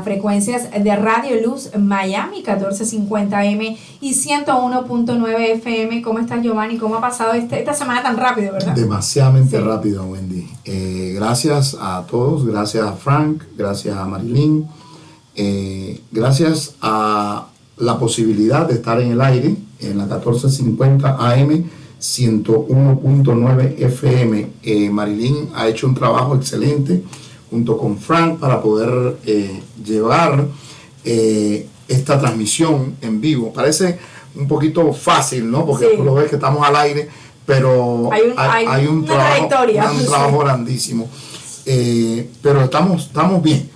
frecuencias de Radio Luz Miami 1450M y 101.9 FM. ¿Cómo estás, Giovanni? ¿Cómo ha pasado esta semana tan rápido, verdad? Demasiadamente rápido, Wendy. Gracias a todos, gracias a Frank, gracias a Marilyn, gracias a la posibilidad de estar en el aire en la 1450 AM, 101.9 FM. Marilyn ha hecho un trabajo excelente junto con Frank para poder llevar esta transmisión en vivo. Parece un poquito fácil, ¿no? Porque tú lo ves que estamos al aire, pero hay un trabajo grandísimo. Pero estamos bien.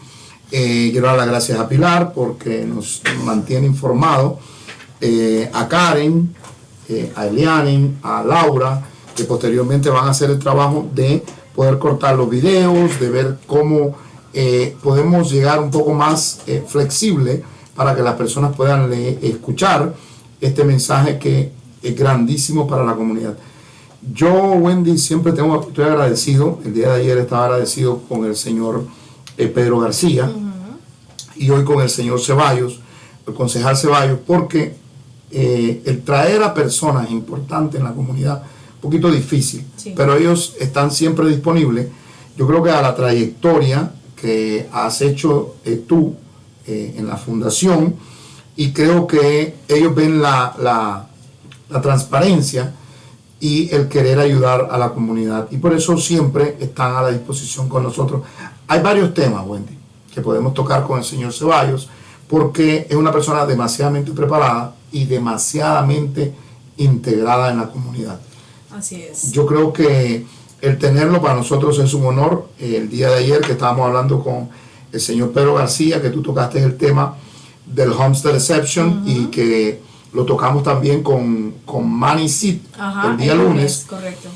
Quiero dar las gracias a Pilar porque nos mantiene informado, a Karen, a Eliane, a Laura, que posteriormente van a hacer el trabajo de poder cortar los videos, de ver cómo podemos llegar un poco más flexible para que las personas puedan escuchar este mensaje que es grandísimo para la comunidad. Yo, Wendy, siempre estoy agradecido. El día de ayer estaba agradecido con el señor Pedro García y hoy con el señor Ceballos, el concejal Ceballos, porque el traer a personas importantes en la comunidad un poquito difícil, pero ellos están siempre disponibles. Yo creo que a la trayectoria que has hecho tú en la fundación, y creo que ellos ven la transparencia y el querer ayudar a la comunidad, y por eso siempre están a la disposición con nosotros. Hay varios temas, Wendy, que podemos tocar con el señor Ceballos, porque es una persona demasiadamente preparada y demasiadamente integrada en la comunidad. Así es. Yo creo que el tenerlo para nosotros es un honor. El día de ayer que estábamos hablando con el señor Pedro García, que tú tocaste el tema del Homestead Exception, y que lo tocamos también con Manny Sid el día lunes. Correcto.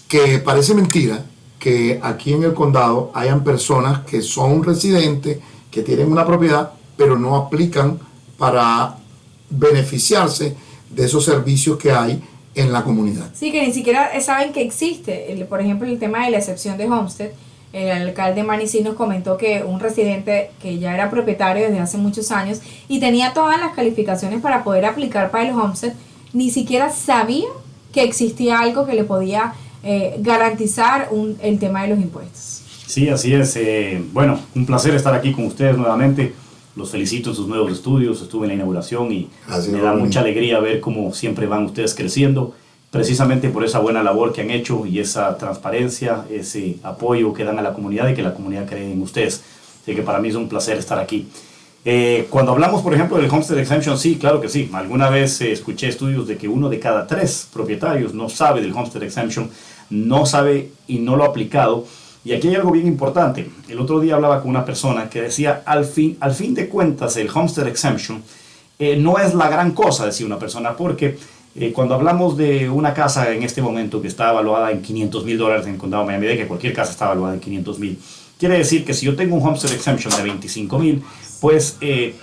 Que parece mentira que aquí en el condado hayan personas que son residentes, que tienen una propiedad, pero no aplican para beneficiarse de esos servicios que hay en la comunidad. Sí, que ni siquiera saben que existe. Por ejemplo, el tema de la excepción de Homestead. El alcalde Manicí nos comentó que un residente que ya era propietario desde hace muchos años y tenía todas las calificaciones para poder aplicar para el Homestead, ni siquiera sabía que existía algo que le podía garantizar el tema de los impuestos. Sí, así es. Bueno, un placer estar aquí con ustedes nuevamente. Los felicito en sus nuevos estudios. Estuve en la inauguración y me da mucha alegría ver cómo siempre van ustedes creciendo, precisamente por esa buena labor que han hecho y esa transparencia, ese apoyo que dan a la comunidad y que la comunidad cree en ustedes. Así que para mí es un placer estar aquí. Cuando hablamos, por ejemplo, del Homestead Exemption, sí, claro que sí. Alguna vez escuché estudios de que 1 de cada 3 propietarios no sabe del Homestead Exemption, no sabe y no lo ha aplicado. Y aquí hay algo bien importante. El otro día hablaba con una persona que decía, al fin de cuentas, el Homestead Exemption no es la gran cosa, decía una persona, porque cuando hablamos de una casa en este momento que está evaluada en $500,000 en el condado de Miami-Dade, que cualquier casa está evaluada en $500,000, quiere decir que si yo tengo un Homestead Exemption de $25,000, pues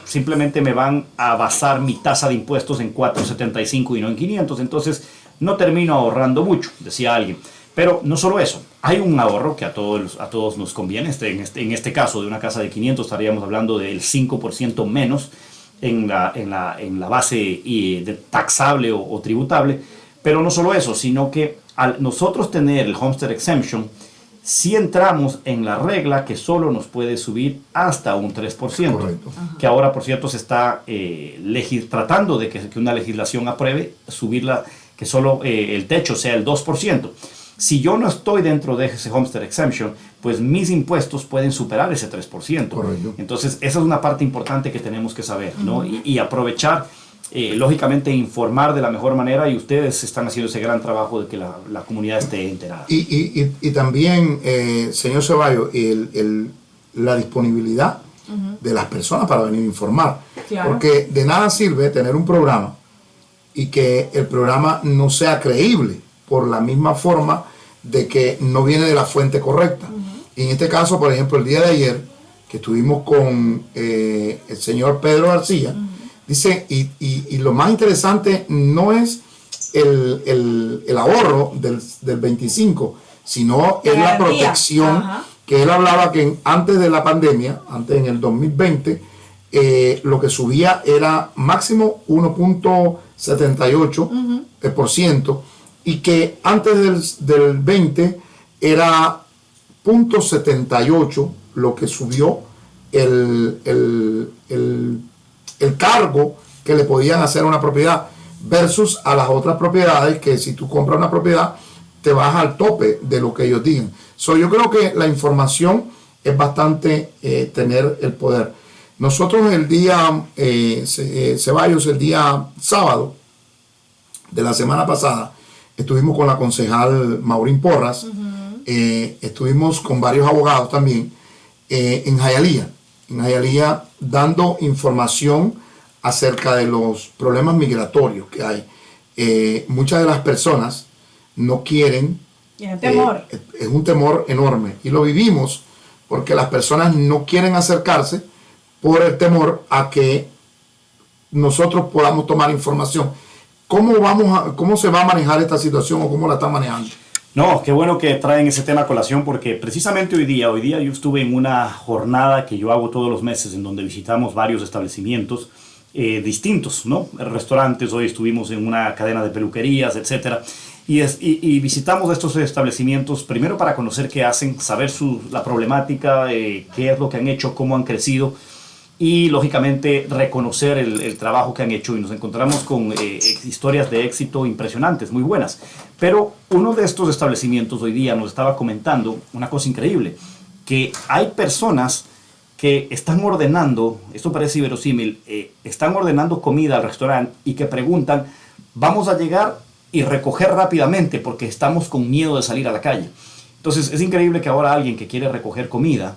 simplemente me van a basar mi tasa de impuestos en $475 y no en $500, entonces no termino ahorrando mucho, decía alguien. Pero no solo eso, hay un ahorro que a todos nos conviene. En este caso de una casa de 500 estaríamos hablando del 5% menos en la base taxable o tributable. Pero no solo eso, sino que al nosotros tener el Homestead Exemption, sí entramos en la regla que solo nos puede subir hasta un 3%. Correcto. Que ahora, por cierto, se está tratando de que una legislación apruebe subirla, que solo el techo sea el 2%. Si yo no estoy dentro de ese Homestead Exemption, pues mis impuestos pueden superar ese 3%. Correcto. Entonces, esa es una parte importante que tenemos que saber, ¿no? Y aprovechar, lógicamente, informar de la mejor manera, y ustedes están haciendo ese gran trabajo de que la comunidad esté enterada. Y también, señor Ceballos, la disponibilidad de las personas para venir a informar. Claro. Porque de nada sirve tener un programa y que el programa no sea creíble, por la misma forma de que no viene de la fuente correcta. Y en este caso, por ejemplo, el día de ayer, que estuvimos con el señor Pedro García, dice, y lo más interesante no es el ahorro del 25, sino es la protección que él hablaba que antes de la pandemia, antes en el 2020, lo que subía era máximo 1.78%, y que antes del 20 era 0.78 lo que subió el cargo que le podían hacer a una propiedad, versus a las otras propiedades que si tú compras una propiedad te vas al tope de lo que ellos digan. Yo creo que la información es bastante tener el poder. Nosotros el día Ceballos, el día sábado de la semana pasada, estuvimos con la concejal Maurín Porras, estuvimos con varios abogados también en Hialeah, dando información acerca de los problemas migratorios que hay. Muchas de las personas no quieren. Es temor. Es un temor enorme, y lo vivimos porque las personas no quieren acercarse por el temor a que nosotros podamos tomar información. ¿Cómo se va a manejar esta situación, o cómo la están manejando? No, qué bueno que traen ese tema a colación, porque precisamente hoy día yo estuve en una jornada que yo hago todos los meses, en donde visitamos varios establecimientos distintos, ¿no? Restaurantes. Hoy estuvimos en una cadena de peluquerías, etcétera, y visitamos estos establecimientos primero para conocer qué hacen, saber la problemática, qué es lo que han hecho, cómo han crecido, y lógicamente reconocer el trabajo que han hecho, y nos encontramos con historias de éxito impresionantes, muy buenas. Pero uno de estos establecimientos hoy día nos estaba comentando una cosa increíble, que hay personas que están ordenando, esto parece inverosímil, están ordenando comida al restaurante y que preguntan: vamos a llegar y recoger rápidamente porque estamos con miedo de salir a la calle. Entonces es increíble que ahora alguien que quiere recoger comida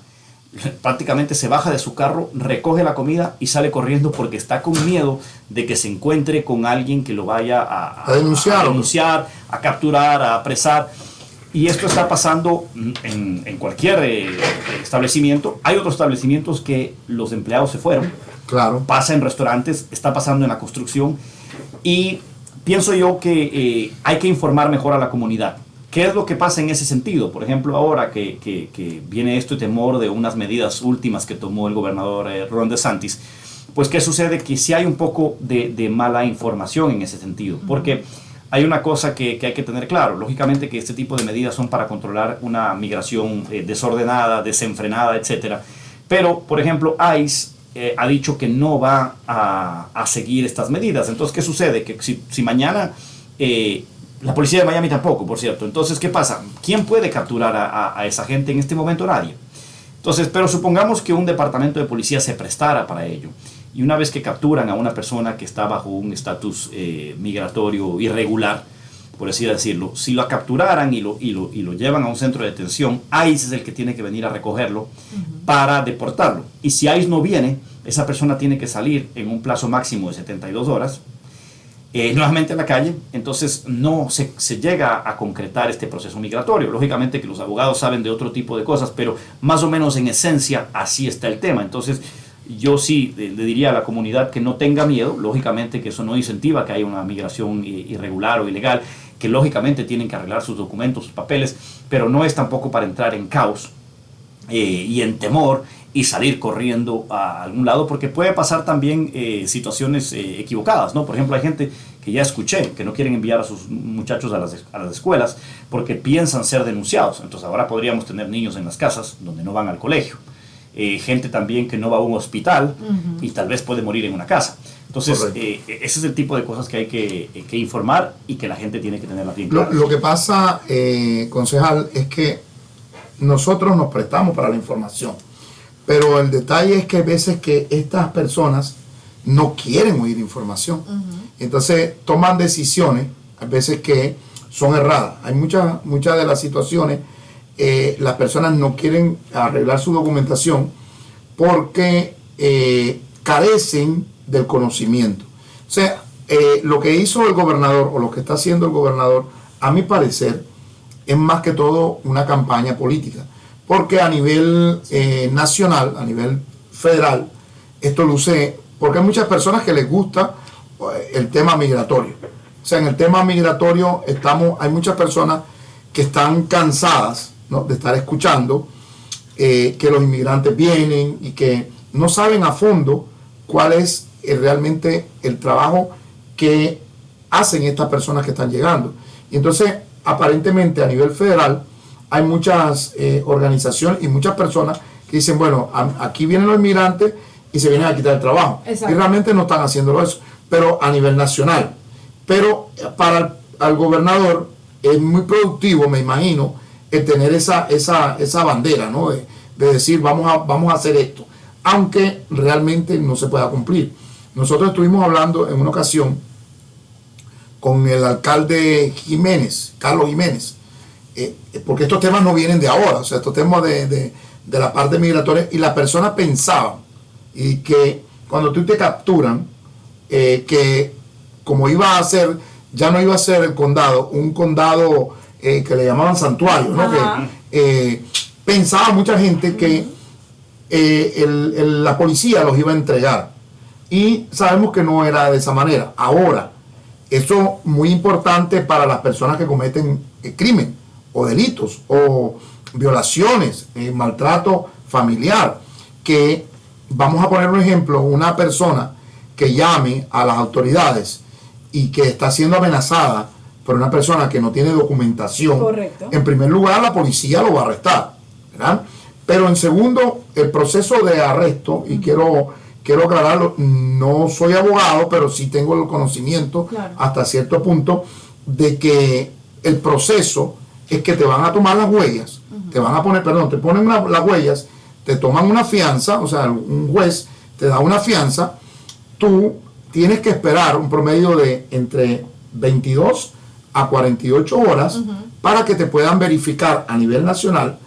prácticamente se baja de su carro, recoge la comida y sale corriendo porque está con miedo de que se encuentre con alguien que lo vaya a denunciar, a capturar, a apresar. Y esto está pasando en cualquier establecimiento. Hay otros establecimientos que los empleados se fueron. Claro. Pasa en restaurantes, está pasando en la construcción. Y pienso yo que hay que informar mejor a la comunidad. ¿Qué es lo que pasa en ese sentido? Por ejemplo, ahora que viene este temor de unas medidas últimas que tomó el gobernador Ron DeSantis, pues ¿qué sucede? Que sí hay un poco de mala información en ese sentido. Porque hay una cosa que hay que tener claro. Lógicamente que este tipo de medidas son para controlar una migración desordenada, desenfrenada, etc. Pero, por ejemplo, ICE ha dicho que no va a seguir estas medidas. Entonces, ¿qué sucede? Que si mañana... la policía de Miami tampoco, por cierto. Entonces, ¿qué pasa? ¿Quién puede capturar a esa gente en este momento? Nadie. Entonces, pero supongamos que un departamento de policía se prestara para ello. Y una vez que capturan a una persona que está bajo un estatus migratorio irregular, por así decirlo, si lo capturaran y lo llevan a un centro de detención, ICE es el que tiene que venir a recogerlo para deportarlo. Y si ICE no viene, esa persona tiene que salir en un plazo máximo de 72 horas, nuevamente a la calle. Entonces no se llega a concretar este proceso migratorio. Lógicamente que los abogados saben de otro tipo de cosas, pero más o menos en esencia así está el tema. Entonces yo sí le diría a la comunidad que no tenga miedo. Lógicamente que eso no incentiva que haya una migración irregular o ilegal, que lógicamente tienen que arreglar sus documentos, sus papeles, pero no es tampoco para entrar en caos y en temor y salir corriendo a algún lado, porque puede pasar también situaciones equivocadas, ¿no? Por ejemplo, hay gente que ya escuché que no quieren enviar a sus muchachos a las escuelas porque piensan ser denunciados. Entonces ahora podríamos tener niños en las casas donde no van al colegio. Gente también que no va a un hospital y tal vez puede morir en una casa. Entonces, ese es el tipo de cosas que hay que informar y que la gente tiene que tener bien clara. Lo que pasa, concejal, es que nosotros nos prestamos para la información, pero el detalle es que hay veces que estas personas no quieren oír información. Entonces toman decisiones, a veces que son erradas. Hay muchas de las situaciones, las personas no quieren arreglar su documentación porque carecen del conocimiento. O sea, lo que hizo el gobernador, o lo que está haciendo el gobernador, a mi parecer, es más que todo una campaña política. Porque a nivel nacional, a nivel federal, esto luce, porque hay muchas personas que les gusta el tema migratorio. O sea, en el tema migratorio hay muchas personas que están cansadas, ¿no?, de estar escuchando que los inmigrantes vienen y que no saben a fondo cuál es realmente el trabajo que hacen estas personas que están llegando. Y entonces, aparentemente a nivel federal, hay muchas organizaciones y muchas personas que dicen, bueno, aquí vienen los inmigrantes y se vienen a quitar el trabajo. Exacto. Y realmente no están haciéndolo eso, pero a nivel nacional. Pero para el gobernador es muy productivo, me imagino, el tener esa bandera, ¿no? De decir, vamos a hacer esto, aunque realmente no se pueda cumplir. Nosotros estuvimos hablando en una ocasión con el alcalde Jiménez, Carlos Jiménez, porque estos temas no vienen de ahora, o sea, estos temas de la parte migratoria, y las personas pensaban y que cuando tú te capturan, que como iba a ser, ya no iba a ser el condado, un condado que le llamaban santuario, ¿no? Que pensaba mucha gente que la policía los iba a entregar, y sabemos que no era de esa manera. Ahora, eso es muy importante para las personas que cometen crimen o delitos o violaciones, maltrato familiar, que vamos a poner un ejemplo, una persona que llame a las autoridades y que está siendo amenazada por una persona que no tiene documentación. Correcto. En primer lugar, la policía lo va a arrestar, ¿verdad? Pero en segundo, el proceso de arresto, y quiero aclararlo, no soy abogado, pero sí tengo el conocimiento, claro, hasta cierto punto, de que el proceso es que te van a tomar las huellas, te van a poner, te ponen las huellas, te toman una fianza, o sea, un juez te da una fianza, tú tienes que esperar un promedio de entre 22 a 48 horas para que te puedan verificar a nivel nacional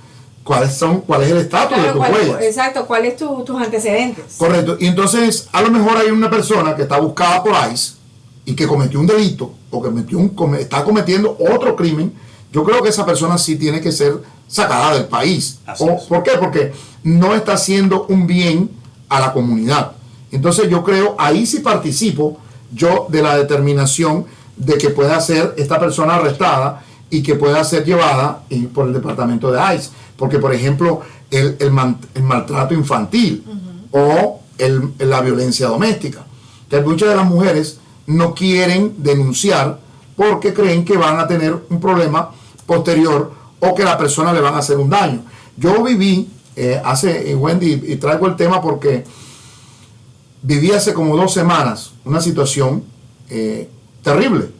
cuál es el estatus de tus huellas. Exacto, cuáles tus antecedentes. Correcto, y entonces a lo mejor hay una persona que está buscada por ICE y que cometió un delito o que está cometiendo otro crimen. Yo creo que esa persona sí tiene que ser sacada del país. ¿Por qué? Porque no está haciendo un bien a la comunidad. Entonces yo creo, ahí sí participo yo de la determinación de que pueda ser esta persona arrestada y que pueda ser llevada por el departamento de ICE. Porque, por ejemplo, el maltrato infantil o la violencia doméstica. Que muchas de las mujeres no quieren denunciar porque creen que van a tener un problema posterior o que la persona le van a hacer un daño. Yo viví Wendy, y traigo el tema porque viví hace como 2 semanas una situación terrible.